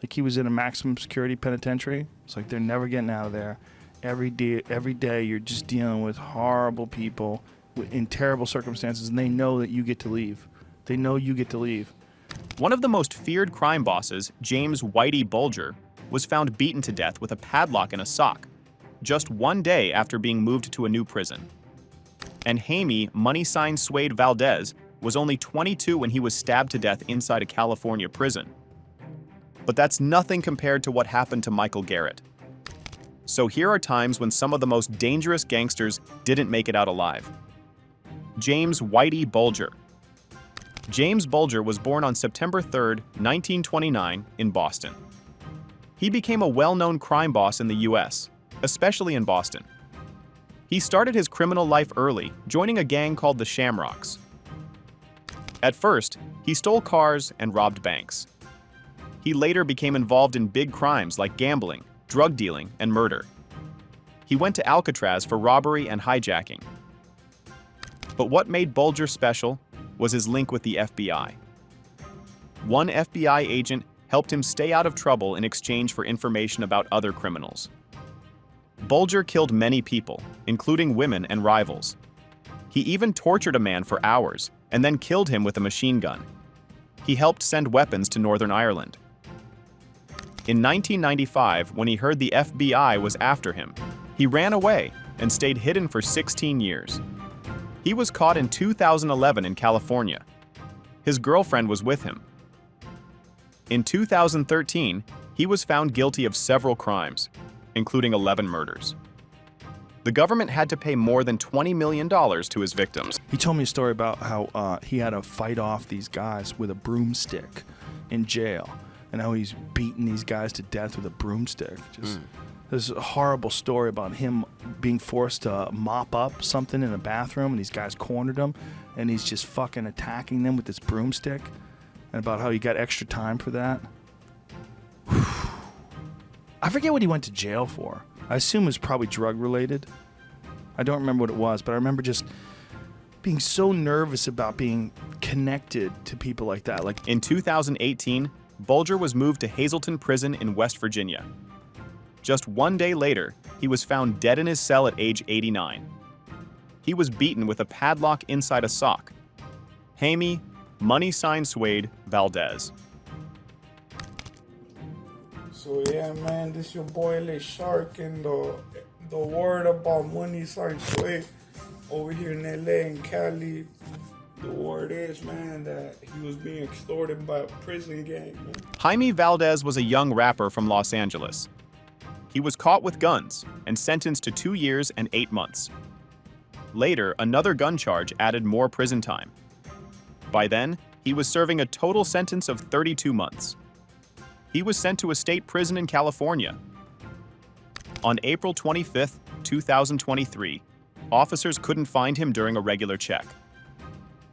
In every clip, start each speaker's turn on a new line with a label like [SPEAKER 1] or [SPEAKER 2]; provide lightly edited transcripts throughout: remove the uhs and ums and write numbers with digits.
[SPEAKER 1] Like he was in a maximum security penitentiary. It's like they're never getting out of there. Every day you're just dealing with horrible people in terrible circumstances, and they know that you get to leave. They know you get to leave.
[SPEAKER 2] One of the most feared crime bosses, James Whitey Bulger, was found beaten to death with a padlock and a sock, just one day after being moved to a new prison. And Jaime Money Sign Suede Valdez was only 22 when he was stabbed to death inside a California prison. But that's nothing compared to what happened to Michael Garrett. So here are times when some of the most dangerous gangsters didn't make it out alive. James Whitey Bulger. James Bulger was born on September 3, 1929, in Boston. He became a well-known crime boss in the U.S., especially in Boston. He started his criminal life early, joining a gang called the Shamrocks. At first, he stole cars and robbed banks. He later became involved in big crimes like gambling, drug dealing, and murder. He went to Alcatraz for robbery and hijacking. But what made Bulger special was his link with the FBI. One FBI agent helped him stay out of trouble in exchange for information about other criminals. Bulger killed many people, including women and rivals. He even tortured a man for hours and then killed him with a machine gun. He helped send weapons to Northern Ireland. In 1995, when he heard the FBI was after him, he ran away and stayed hidden for 16 years. He was caught in 2011 in California. His girlfriend was with him. In 2013, he was found guilty of several crimes, including 11 murders. The government had to pay more than $20 million to his victims.
[SPEAKER 1] He told me a story about how he had to fight off these guys with a broomstick in jail, and how he's beating these guys to death with a broomstick. There's a horrible story about him being forced to mop up something in a bathroom, and these guys cornered him, and he's just fucking attacking them with this broomstick, and about how he got extra time for that. I forget what he went to jail for. I assume it was probably drug-related. I don't remember what it was, but I remember just being so nervous about being connected to people like that. Like
[SPEAKER 2] in 2018, Bulger was moved to Hazleton Prison in West Virginia. Just one day later, he was found dead in his cell at age 89. He was beaten with a padlock inside a sock. Jaime Money Sign Suede Valdez.
[SPEAKER 3] So yeah, man, this your boy Lil Shark, and the word about Money Sign Suede over here in LA and Cali. The word is, man, that he was being extorted by a prison gang, man.
[SPEAKER 2] Jaime Valdez was a young rapper from Los Angeles. He was caught with guns and sentenced to 2 years and 8 months. Later, another gun charge added more prison time. By then, he was serving a total sentence of 32 months. He was sent to a state prison in California. On April 25, 2023, officers couldn't find him during a regular check.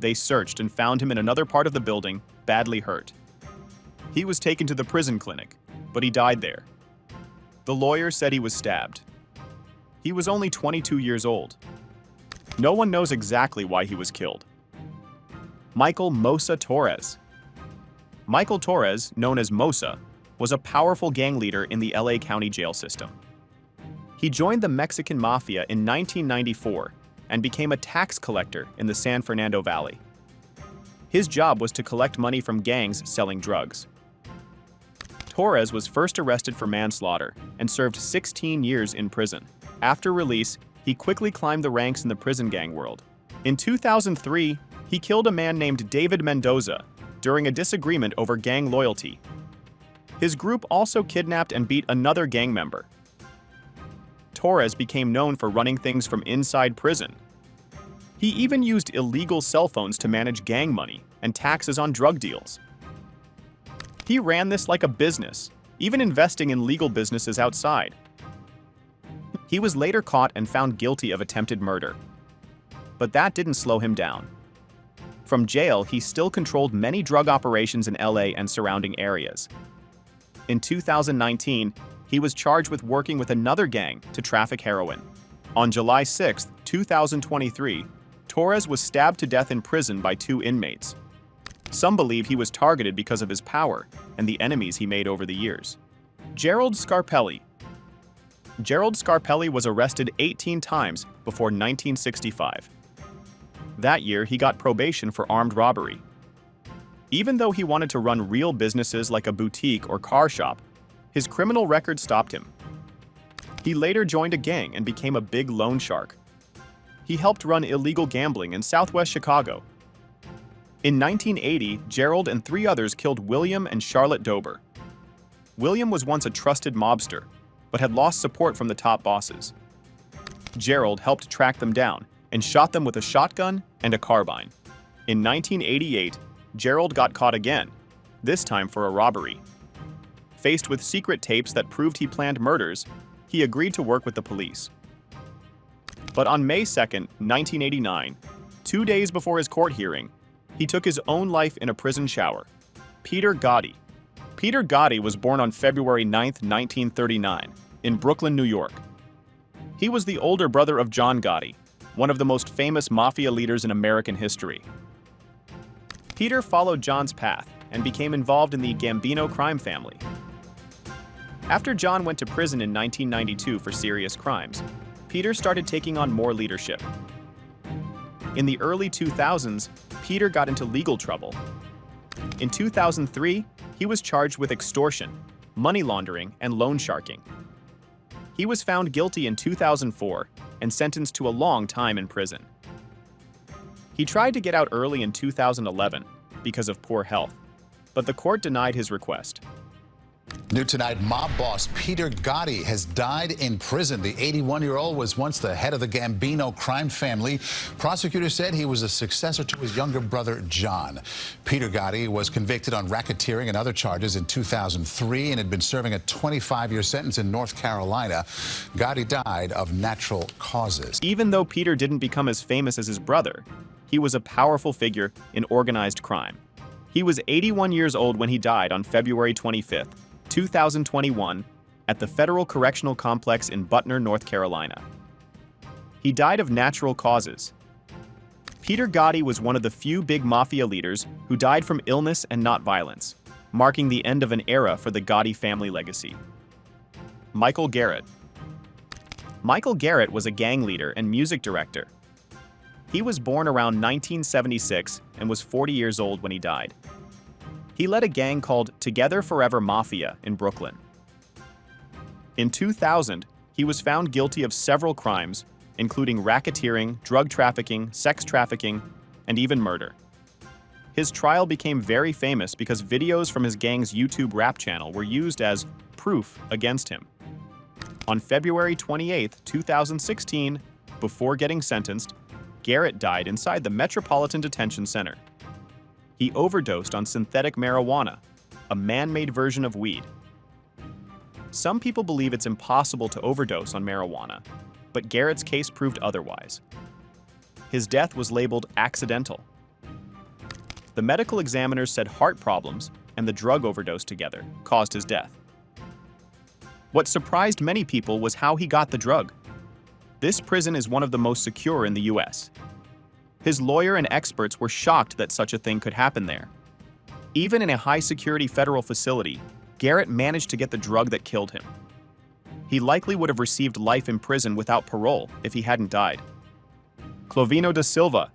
[SPEAKER 2] They searched and found him in another part of the building, badly hurt. He was taken to the prison clinic, but he died there. The lawyer said he was stabbed. He was only 22 years old. No one knows exactly why he was killed. Michael Mosa Torres. Michael Torres, known as Mosa, was a powerful gang leader in the LA County jail system. He joined the Mexican Mafia in 1994 and became a tax collector in the San Fernando Valley. His job was to collect money from gangs selling drugs. Torres was first arrested for manslaughter and served 16 years in prison. After release, he quickly climbed the ranks in the prison gang world. In 2003, he killed a man named David Mendoza during a disagreement over gang loyalty. His group also kidnapped and beat another gang member. Torres became known for running things from inside prison. He even used illegal cell phones to manage gang money and taxes on drug deals. He ran this like a business, even investing in legal businesses outside. He was later caught and found guilty of attempted murder. But that didn't slow him down. From jail, he still controlled many drug operations in LA and surrounding areas. In 2019, he was charged with working with another gang to traffic heroin. On July 6, 2023, Torres was stabbed to death in prison by 2 inmates. Some believe he was targeted because of his power and the enemies he made over the years. Gerald Scarpelli. Gerald Scarpelli was arrested 18 times before 1965. That year, he got probation for armed robbery. Even though he wanted to run real businesses like a boutique or car shop, his criminal record stopped him. He later joined a gang and became a big loan shark. He helped run illegal gambling in Southwest Chicago. In 1980, Gerald and 3 others killed William and Charlotte Dober. William was once a trusted mobster, but had lost support from the top bosses. Gerald helped track them down and shot them with a shotgun and a carbine. In 1988, Gerald got caught again, this time for a robbery. Faced with secret tapes that proved he planned murders, he agreed to work with the police. But on May 2, 1989, 2 days before his court hearing, he took his own life in a prison shower. Peter Gotti. Peter Gotti was born on February 9, 1939, in Brooklyn, New York. He was the older brother of John Gotti, one of the most famous mafia leaders in American history. Peter followed John's path and became involved in the Gambino crime family. After John went to prison in 1992 for serious crimes, Peter started taking on more leadership. In the early 2000s, Peter got into legal trouble. In 2003, he was charged with extortion, money laundering, and loan sharking. He was found guilty in 2004 and sentenced to a long time in prison. He tried to get out early in 2011 because of poor health, but the court denied his request.
[SPEAKER 4] New tonight, mob boss Peter Gotti has died in prison. The 81-year-old was once the head of the Gambino crime family. Prosecutors said he was a successor to his younger brother, John. Peter Gotti was convicted on racketeering and other charges in 2003 and had been serving a 25-year sentence in North Carolina. Gotti died of natural causes.
[SPEAKER 2] Even though Peter didn't become as famous as his brother, he was a powerful figure in organized crime. He was 81 years old when he died on February 25th. 2021, at the Federal Correctional Complex in Butner, North Carolina. He died of natural causes. Peter Gotti was one of the few big mafia leaders who died from illness and not violence, marking the end of an era for the Gotti family legacy. Michael Garrett. Michael Garrett was a gang leader and music director. He was born around 1976 and was 40 years old when he died. He led a gang called Together Forever Mafia in Brooklyn. In 2000, he was found guilty of several crimes, including racketeering, drug trafficking, sex trafficking, and even murder. His trial became very famous because videos from his gang's YouTube rap channel were used as proof against him. On February 28, 2016, before getting sentenced, Garrett died inside the Metropolitan Detention Center. He overdosed on synthetic marijuana, a man-made version of weed. Some people believe it's impossible to overdose on marijuana, but Garrett's case proved otherwise. His death was labeled accidental. The medical examiners said heart problems and the drug overdose together caused his death. What surprised many people was how he got the drug. This prison is one of the most secure in the U.S. His lawyer and experts were shocked that such a thing could happen there. Even in a high-security federal facility, Garrett managed to get the drug that killed him. He likely would have received life in prison without parole if he hadn't died. Clovino da Silva.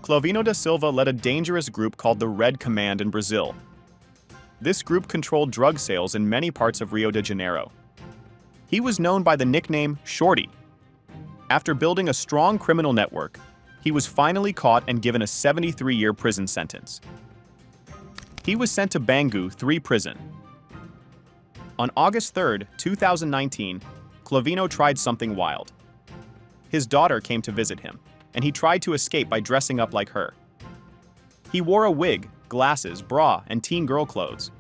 [SPEAKER 2] Clovino da Silva led a dangerous group called the Red Command in Brazil. This group controlled drug sales in many parts of Rio de Janeiro. He was known by the nickname Shorty. After building a strong criminal network, he was finally caught and given a 73-year prison sentence. He was sent to Bangu 3 prison. On August 3, 2019, Clovino tried something wild. His daughter came to visit him, and he tried to escape by dressing up like her. He wore a wig, glasses, bra, and teen girl clothes.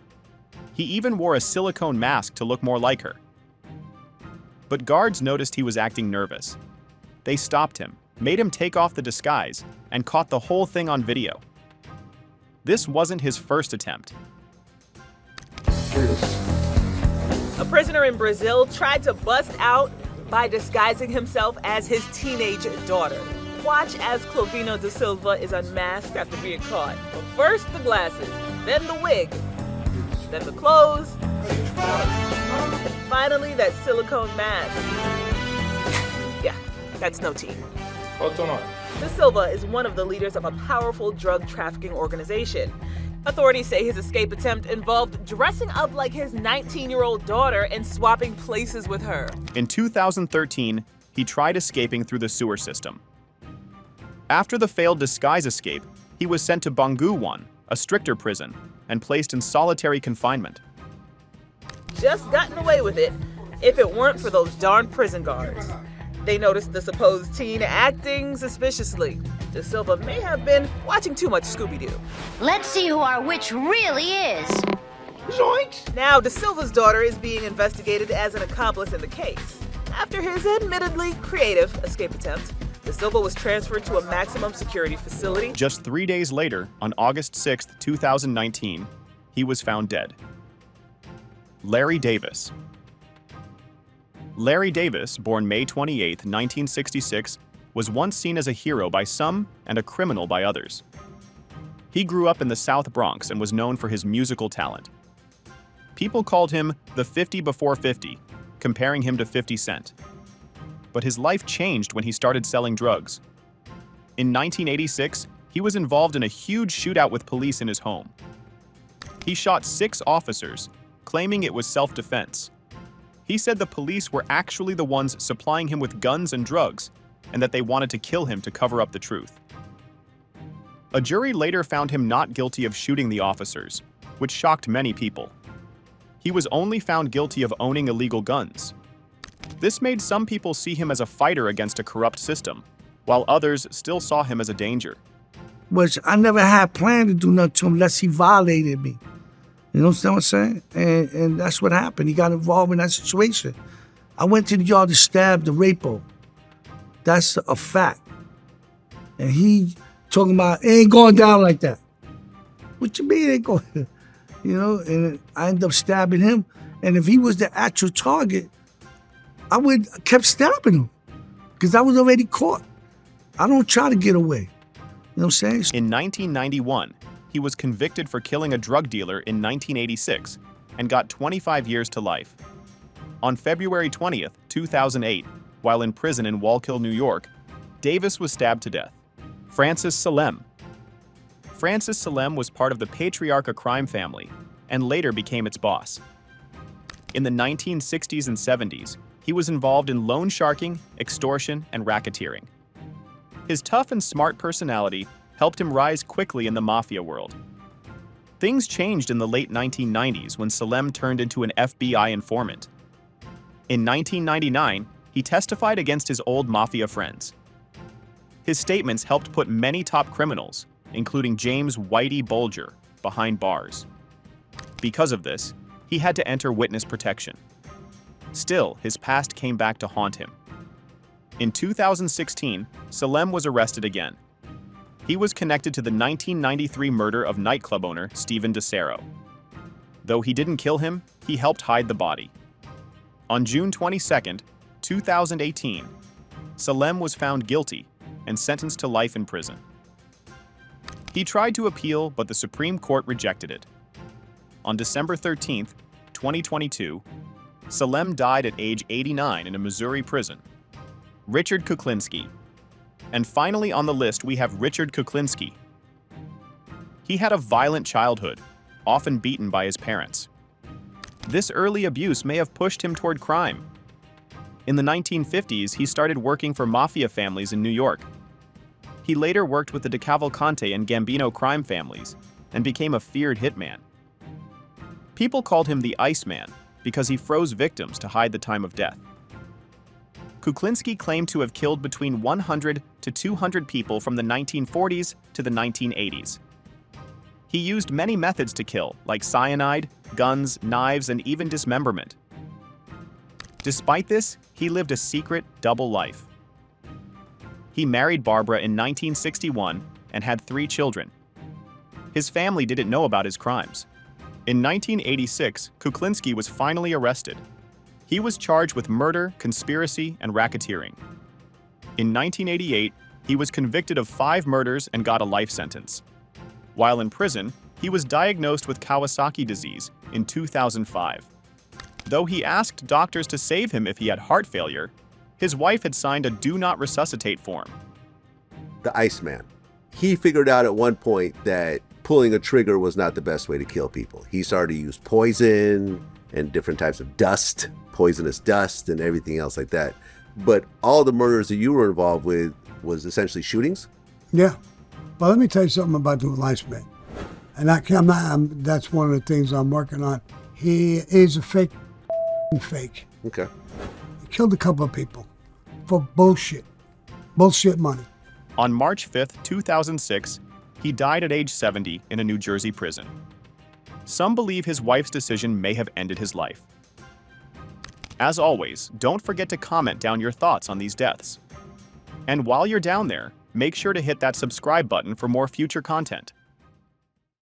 [SPEAKER 2] He even wore a silicone mask to look more like her. But guards noticed he was acting nervous. They stopped him, made him take off the disguise, and caught the whole thing on video. This wasn't his first attempt.
[SPEAKER 5] A prisoner in Brazil tried to bust out by disguising himself as his teenage daughter. Watch as Clovino da Silva is unmasked after being caught. But first the glasses, then the wig, then the clothes, and finally that silicone mask. Yeah, that's no tea. Da Silva is one of the leaders of a powerful drug trafficking organization. Authorities say his escape attempt involved dressing up like his 19-year-old daughter and swapping places with her.
[SPEAKER 2] In 2013, he tried escaping through the sewer system. After the failed disguise escape, he was sent to Bangu 1, a stricter prison, and placed in solitary confinement.
[SPEAKER 5] Just gotten away with it if it weren't for those darn prison guards. They noticed the supposed teen acting suspiciously. Da Silva may have been watching too much Scooby-Doo.
[SPEAKER 6] Let's see who our witch really is.
[SPEAKER 5] Zoinks! Now, Da Silva's daughter is being investigated as an accomplice in the case. After his admittedly creative escape attempt, Da Silva was transferred to a maximum security facility.
[SPEAKER 2] Just 3 days later, on August 6, 2019, he was found dead. Larry Davis. Larry Davis, born May 28, 1966, was once seen as a hero by some and a criminal by others. He grew up in the South Bronx and was known for his musical talent. People called him the 50 before 50, comparing him to 50 Cent. But his life changed when he started selling drugs. In 1986, he was involved in a huge shootout with police in his home. He shot 6 officers, claiming it was self-defense. He said the police were actually the ones supplying him with guns and drugs, and that they wanted to kill him to cover up the truth. A jury later found him not guilty of shooting the officers, which shocked many people. He was only found guilty of owning illegal guns. This made some people see him as a fighter against a corrupt system, while others still saw him as a danger.
[SPEAKER 7] Which I never had planned to do nothing to him unless he violated me. You know what I'm saying? And that's what happened. He got involved in that situation. I went to the yard to stab the rapo. That's a fact. And he talking about, it ain't going down like that. What you mean it ain't going? You know, and I ended up stabbing him. And if he was the actual target, I would kept stabbing him because I was already caught. I don't try to get away. You know what I'm saying?
[SPEAKER 2] In 1991, he was convicted for killing a drug dealer in 1986 and got 25 years to life. On February 20th, 2008, while in prison in Wallkill, New York, Davis was stabbed to death. Francis Salem. Francis Salem was part of the Patriarcha crime family and later became its boss. In the 1960s and 70s, he was involved in loan sharking, extortion, and racketeering. His tough and smart personality helped him rise quickly in the mafia world. Things changed in the late 1990s when Salem turned into an FBI informant. In 1999, he testified against his old mafia friends. His statements helped put many top criminals, including James Whitey Bulger, behind bars. Because of this, he had to enter witness protection. Still, his past came back to haunt him. In 2016, Salem was arrested again. He was connected to the 1993 murder of nightclub owner Stephen DeSero. Though he didn't kill him, he helped hide the body. On June 22, 2018, Salem was found guilty and sentenced to life in prison. He tried to appeal, but the Supreme Court rejected it. On December 13, 2022, Salem died at age 89 in a Missouri prison. Richard Kuklinski. And finally on the list, we have Richard Kuklinski. He had a violent childhood, often beaten by his parents. This early abuse may have pushed him toward crime. In the 1950s, he started working for mafia families in New York. He later worked with the DeCavalcante and Gambino crime families and became a feared hitman. People called him the Iceman because he froze victims to hide the time of death. Kuklinski claimed to have killed between 100 to 200 people from the 1940s to the 1980s. He used many methods to kill, like cyanide, guns, knives, and even dismemberment. Despite this, he lived a secret, double life. He married Barbara in 1961 and had 3 children. His family didn't know about his crimes. In 1986, Kuklinski was finally arrested. He was charged with murder, conspiracy, and racketeering. In 1988, He was convicted of 5 murders and got a life sentence. While in prison, he was diagnosed with Kawasaki disease in 2005. Though he asked doctors to save him if he had heart failure, his wife had signed a do not resuscitate form.
[SPEAKER 8] The Iceman. He figured out at one point that pulling a trigger was not the best way to kill people. He started to use poison and different types of dust, poisonous dust and everything else like that. But all the murders that you were involved with was essentially shootings?
[SPEAKER 9] Yeah. Well, let me tell you something about the Iceman. And that's one of the things I'm working on. He is a fake.
[SPEAKER 8] Okay.
[SPEAKER 9] He killed a couple of people for bullshit. Bullshit money.
[SPEAKER 2] On March 5th, 2006, he died at age 70 in a New Jersey prison. Some believe his wife's decision may have ended his life. As always, don't forget to comment down your thoughts on these deaths. And while you're down there, make sure to hit that subscribe button for more future content.